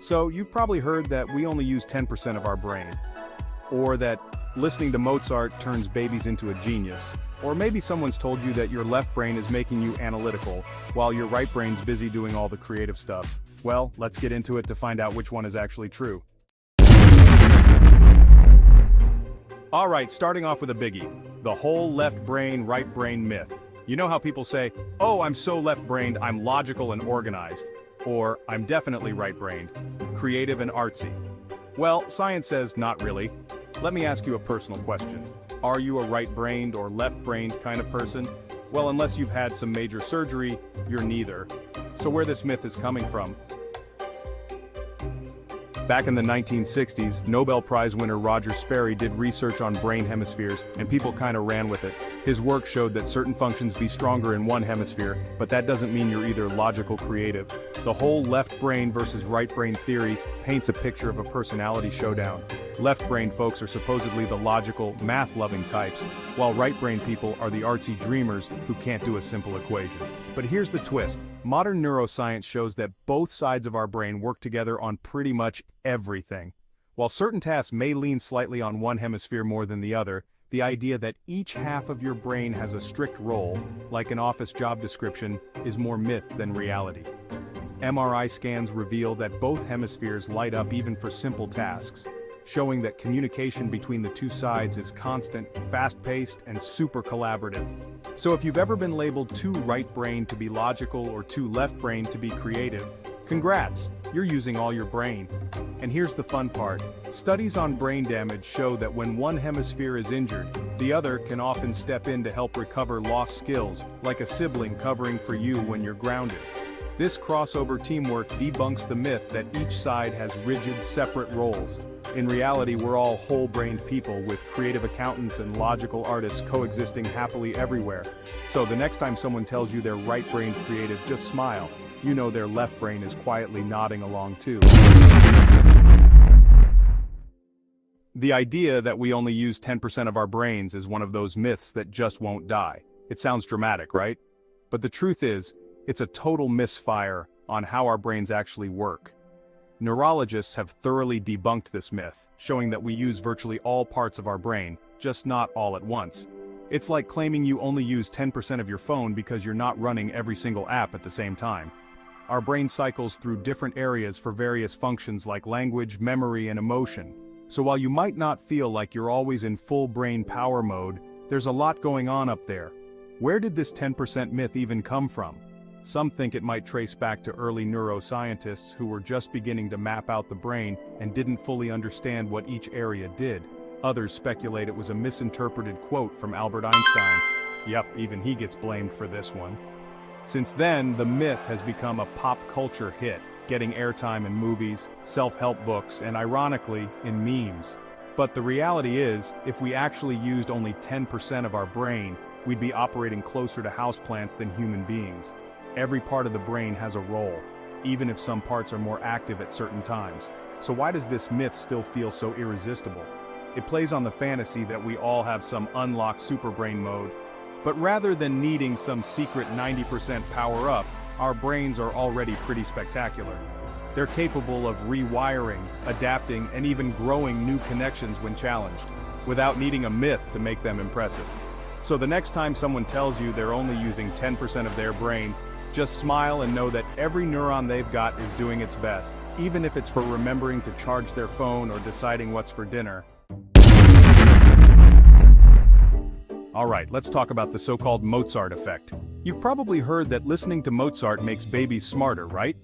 So you've probably heard that we only use 10% of our brain. Or that listening to Mozart turns babies into a genius. Or maybe someone's told you that your left brain is making you analytical, while your right brain's busy doing all the creative stuff. Well, let's get into it to find out which one is actually true. Alright, starting off with a biggie. The whole left brain, right brain myth. You know how people say, oh, I'm so left-brained, I'm logical and organized. Or, I'm definitely right-brained, creative and artsy. Well, science says not really. Let me ask you a personal question. Are you a right-brained or left-brained kind of person? Well, unless you've had some major surgery, you're neither. So where this myth is coming from? Back in the 1960s, Nobel Prize winner Roger Sperry did research on brain hemispheres, and people kinda ran with it. His work showed that certain functions be stronger in one hemisphere, but that doesn't mean you're either logical creative. The whole left brain versus right brain theory paints a picture of a personality showdown. Left brain folks are supposedly the logical, math-loving types, while right brain people are the artsy dreamers who can't do a simple equation. But here's the twist. Modern neuroscience shows that both sides of our brain work together on pretty much everything. While certain tasks may lean slightly on one hemisphere more than the other, the idea that each half of your brain has a strict role, like an office job description, is more myth than reality. MRI scans reveal that both hemispheres light up even for simple tasks, showing that communication between the two sides is constant, fast-paced, and super collaborative. So if you've ever been labeled too right-brained to be logical or too left-brained to be creative, congrats, you're using all your brain. And here's the fun part. Studies on brain damage show that when one hemisphere is injured, the other can often step in to help recover lost skills, like a sibling covering for you when you're grounded. This crossover teamwork debunks the myth that each side has rigid, separate roles. In reality, we're all whole-brained people with creative accountants and logical artists coexisting happily everywhere. So the next time someone tells you they're right-brained creative, just smile. You know their left brain is quietly nodding along too. The idea that we only use 10% of our brains is one of those myths that just won't die. It sounds dramatic, right? But the truth is, it's a total misfire on how our brains actually work. Neurologists have thoroughly debunked this myth, showing that we use virtually all parts of our brain, just not all at once. It's like claiming you only use 10% of your phone because you're not running every single app at the same time. Our brain cycles through different areas for various functions like language, memory, and emotion. So while you might not feel like you're always in full brain power mode, there's a lot going on up there. Where did this 10% myth even come from? Some think it might trace back to early neuroscientists who were just beginning to map out the brain and didn't fully understand what each area did. Others speculate it was a misinterpreted quote from Albert Einstein. Yep, even he gets blamed for this one. Since then, the myth has become a pop culture hit, getting airtime in movies, self-help books, and ironically, in memes. But the reality is, if we actually used only 10% of our brain, we'd be operating closer to houseplants than human beings. Every part of the brain has a role, even if some parts are more active at certain times. So why does this myth still feel so irresistible? It plays on the fantasy that we all have some unlocked superbrain mode, but rather than needing some secret 90% power-up, our brains are already pretty spectacular. They're capable of rewiring, adapting, and even growing new connections when challenged, without needing a myth to make them impressive. So the next time someone tells you they're only using 10% of their brain, just smile and know that every neuron they've got is doing its best, even if it's for remembering to charge their phone or deciding what's for dinner. Alright, let's talk about the so-called Mozart Effect. You've probably heard that listening to Mozart makes babies smarter, right?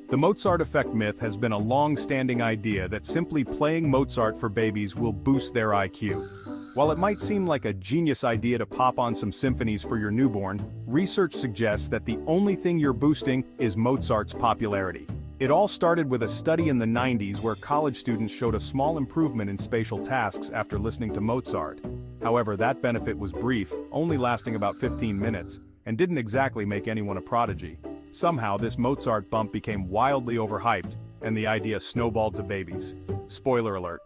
The Mozart Effect myth has been a long-standing idea that simply playing Mozart for babies will boost their IQ. While it might seem like a genius idea to pop on some symphonies for your newborn, research suggests that the only thing you're boosting is Mozart's popularity. It all started with a study in the 90s where college students showed a small improvement in spatial tasks after listening to Mozart. However, that benefit was brief, only lasting about 15 minutes, and didn't exactly make anyone a prodigy. Somehow, this Mozart bump became wildly overhyped, and the idea snowballed to babies. Spoiler alert.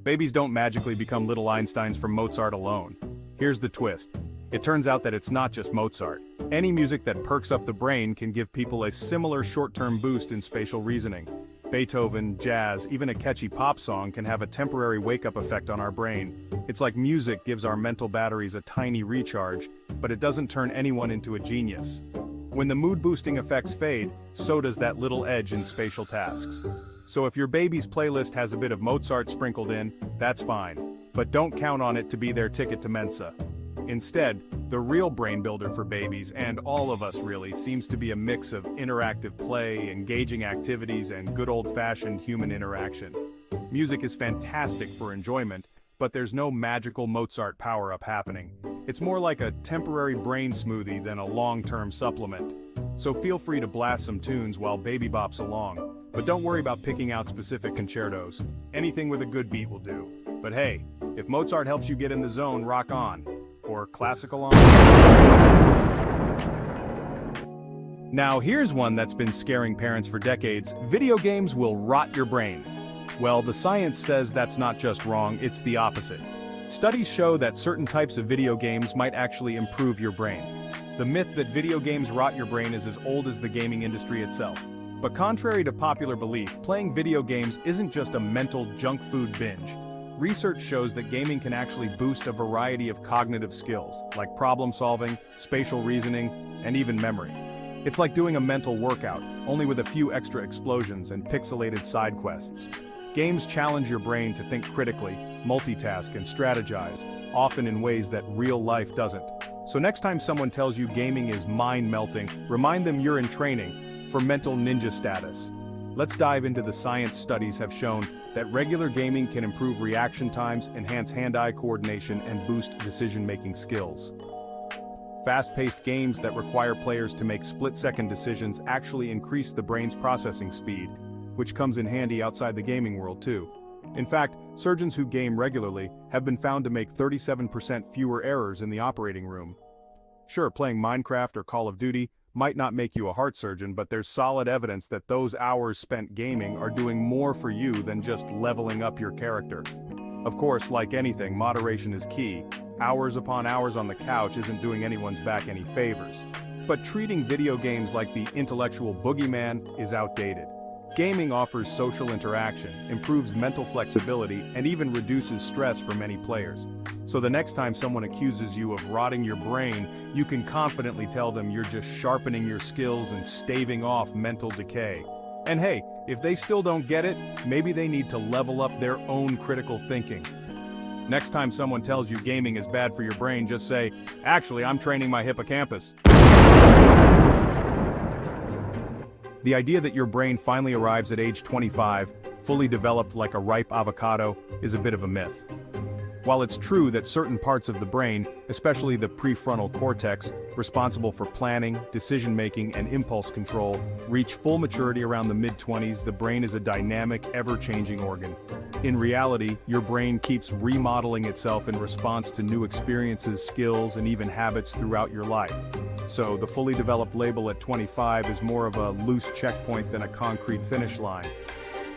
Babies don't magically become little Einsteins from Mozart alone. Here's the twist. It turns out that it's not just Mozart. Any music that perks up the brain can give people a similar short-term boost in spatial reasoning. Beethoven, jazz, even a catchy pop song can have a temporary wake-up effect on our brain. It's like music gives our mental batteries a tiny recharge, but it doesn't turn anyone into a genius. When the mood-boosting effects fade, so does that little edge in spatial tasks. So if your baby's playlist has a bit of Mozart sprinkled in, that's fine. But don't count on it to be their ticket to Mensa. Instead, the real brain builder for babies, and all of us really, seems to be a mix of interactive play, engaging activities, and good old-fashioned human interaction. Music is fantastic for enjoyment, but there's no magical Mozart power-up happening. It's more like a temporary brain smoothie than a long-term supplement. So feel free to blast some tunes while baby bops along, but don't worry about picking out specific concertos. Anything with a good beat will do. But hey, if Mozart helps you get in the zone, rock on. Or classical on. Now here's one that's been scaring parents for decades: video games will rot your brain. Well, the science says that's not just wrong, it's the opposite. Studies show that certain types of video games might actually improve your brain. The myth that video games rot your brain is as old as the gaming industry itself. But contrary to popular belief, playing video games isn't just a mental junk food binge. Research shows that gaming can actually boost a variety of cognitive skills, like problem solving, spatial reasoning, and even memory. It's like doing a mental workout, only with a few extra explosions and pixelated side quests. Games challenge your brain to think critically, multitask, and strategize, often in ways that real life doesn't. So next time someone tells you gaming is mind-melting, remind them you're in training for mental ninja status. Let's dive into the science. Studies have shown that regular gaming can improve reaction times, enhance hand-eye coordination, and boost decision-making skills. Fast-paced games that require players to make split-second decisions actually increase the brain's processing speed, which comes in handy outside the gaming world too. In fact, surgeons who game regularly have been found to make 37% fewer errors in the operating room. Sure, playing Minecraft or Call of Duty might not make you a heart surgeon, but there's solid evidence that those hours spent gaming are doing more for you than just leveling up your character. Of course, like anything, moderation is key. Hours upon hours on the couch isn't doing anyone's back any favors. But treating video games like the intellectual boogeyman is outdated. Gaming offers social interaction, improves mental flexibility, and even reduces stress for many players. So the next time someone accuses you of rotting your brain, you can confidently tell them you're just sharpening your skills and staving off mental decay. And hey, if they still don't get it, maybe they need to level up their own critical thinking. Next time someone tells you gaming is bad for your brain, just say, "Actually, I'm training my hippocampus." The idea that your brain finally arrives at age 25, fully developed like a ripe avocado, is a bit of a myth. While it's true that certain parts of the brain, especially the prefrontal cortex, responsible for planning, decision-making, and impulse control, reach full maturity around the mid-20s, the brain is a dynamic, ever-changing organ. In reality, your brain keeps remodeling itself in response to new experiences, skills, and even habits throughout your life. So the fully developed label at 25 is more of a loose checkpoint than a concrete finish line.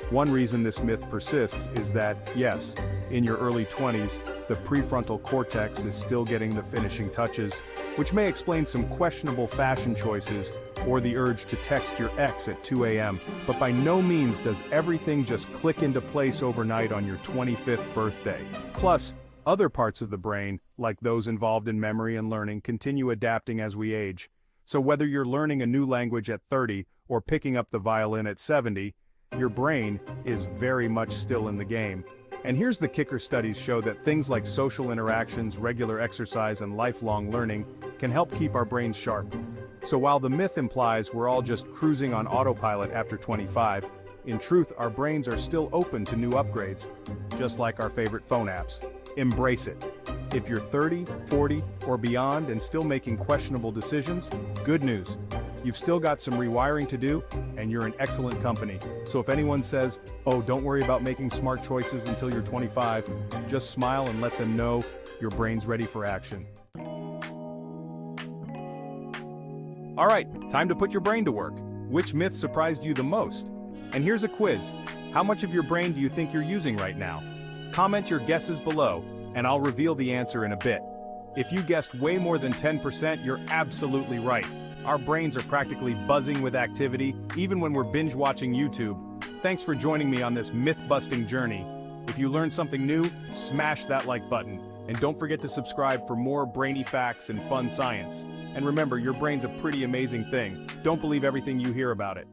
One reason this myth persists is that, yes, in your early 20s, the prefrontal cortex is still getting the finishing touches, which may explain some questionable fashion choices or the urge to text your ex at 2 a.m., but by no means does everything just click into place overnight on your 25th birthday. Plus, other parts of the brain, like those involved in memory and learning, continue adapting as we age. So whether you're learning a new language at 30 or picking up the violin at 70, your brain is very much still in the game. And here's the kicker: studies show that things like social interactions, regular exercise, and lifelong learning can help keep our brains sharp. So while the myth implies we're all just cruising on autopilot after 25, in truth, our brains are still open to new upgrades, just like our favorite phone apps. Embrace it. If you're 30, 40, or beyond and still making questionable decisions, good news. You've still got some rewiring to do, and you're in excellent company. So if anyone says, "Oh, don't worry about making smart choices until you're 25, just smile and let them know your brain's ready for action. All right, time to put your brain to work. Which myth surprised you the most? And here's a quiz. How much of your brain do you think you're using right now? Comment your guesses below, and I'll reveal the answer in a bit. If you guessed way more than 10%, you're absolutely right. Our brains are practically buzzing with activity, even when we're binge-watching YouTube. Thanks for joining me on this myth-busting journey. If you learned something new, smash that like button. And don't forget to subscribe for more brainy facts and fun science. And remember, your brain's a pretty amazing thing. Don't believe everything you hear about it.